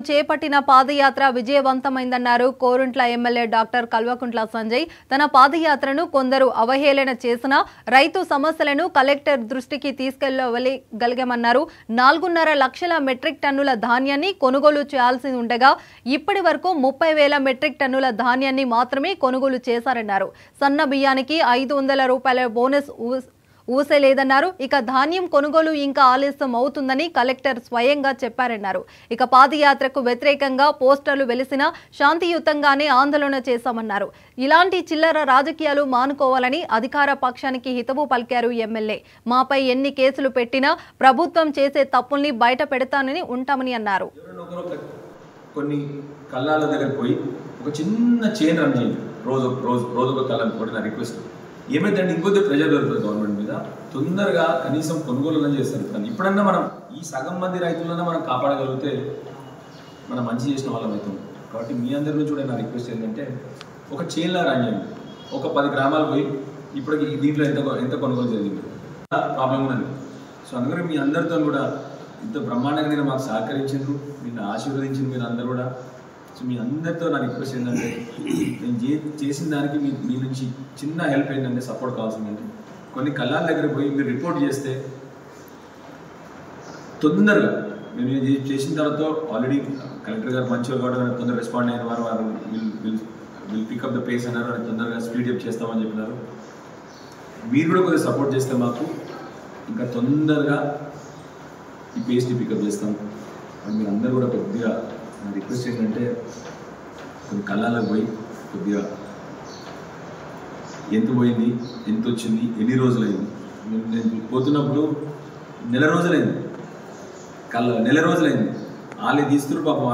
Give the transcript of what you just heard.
చేపట్టిన పాదయాత్ర విజయవంతమైందన్నారు కోరుంట్ల MLA doctor Kalvakuntla Sanjay. తన పాదయాత్రను కొందరు అవహేళన చేసినా రైతు సమస్యలను కలెక్టర్ దృష్టికి తీసుకెళ్లగలిగామన్నారు. 4.5 లక్షల మెట్రిక్ టన్నుల ధాన్యాన్ని కొనుగోలు చేయాల్సి ఉండగా ఇప్పటి వరకు 30,000 మెట్రిక్ టన్నుల ధాన్యాన్ని మాత్రమే కొనుగోలు చేశారన్నారు. సన్న బియ్యానికి 500 రూపాయల బోనస్ ఊసేలేదన్నారు. ఇక ధాన్యం కొనుగోలు ఇంకా ఆలస్యం అవుతుందని కలెక్టర్ స్వయంగా చెప్పారన్నారు. ఇక పాదయాత్రకు వ్యతిరేకంగా పోస్టర్లు వెలిసిన శాంతియుతంగానే ఆందోళన చేశామన్నారు. ఇలాంటి చిల్లర రాజకీయాలు మానుకోవాలని అధికార పక్షానికి హితవు పలికారు ఎమ్మెల్యే. మాపై ఎన్ని కేసులు పెట్టినా ప్రభుత్వం చేసే తప్పుల్ని బయట పెడతానని ఉంటామని అన్నారు. కొన్ని కళ్ళాల దగ్గర పోయి ఒక చిన్న చైన్ రన్ చేయండి, రోజు ఒక కళ్ళని కూడా నా రిక్వెస్ట్. ఏమైందంటే ఇంకొద్ది ప్రెజర్ దొరుకుతుంది గవర్నమెంట్ మీద, తొందరగా కనీసం కొనుగోలు చేస్తారు. కానీ ఇప్పుడన్నా మనం ఈ సగం మంది రైతులన్నా మనం కాపాడగలిగితే మనం మంచి చేసిన వాళ్ళం అవుతుంది. కాబట్టి మీ అందరి నుంచి కూడా నా రిక్వెస్ట్ ఏంటంటే ఒక చైన్లా రన్ చేయండి. ఒక 10 గ్రామాలు పోయి ఇప్పటికి దీంట్లో ఎంత కొనుగోలు జరిగింది ప్రాబ్లం ఉన్నది. సో అందుకని మీ అందరితో కూడా ఇంత బ్రహ్మాండంగా నేను మాకు సహకరించారు, మీరు ఆశీర్వదించింది మీరు అందరూ కూడా. సో మీ అందరితో నా రిక్వెస్ట్ ఏంటంటే నేను చేసిన దానికి మీ నుంచి చిన్న హెల్ప్ ఏంటంటే సపోర్ట్ కావాల్సిందంటే కొన్ని కళ్ళాల దగ్గర పోయి మీరు రిపోర్ట్ చేస్తే తొందరగా మేము చేసిన తర్వాత ఆల్రెడీ కలెక్టర్ గారు మంచిగా కూడా తొందరగా రెస్పాండ్ అయిన వారు విల్ పికప్ ద పేస్ అన్నారు. తొందరగా స్పీడ్ అప్ చేస్తామని చెప్పినారు. మీరు కూడా కొద్దిగా సపోర్ట్ చేస్తే మాకు ఇంకా తొందరగా ఈ పేస్ని పికప్ చేస్తాం. మీరు అందరూ కూడా కొద్దిగా నా రిక్వెస్ట్ ఏంటంటే కొన్ని కళ్ళాలకు పోయి కొద్దిగా ఎంత పోయింది, ఎంత వచ్చింది, ఎన్ని రోజులైంది. నేను పోతున్నప్పుడు నెల రోజులైంది, నెల రోజులైంది. వాళ్ళే తీస్తున్నారు పాపం.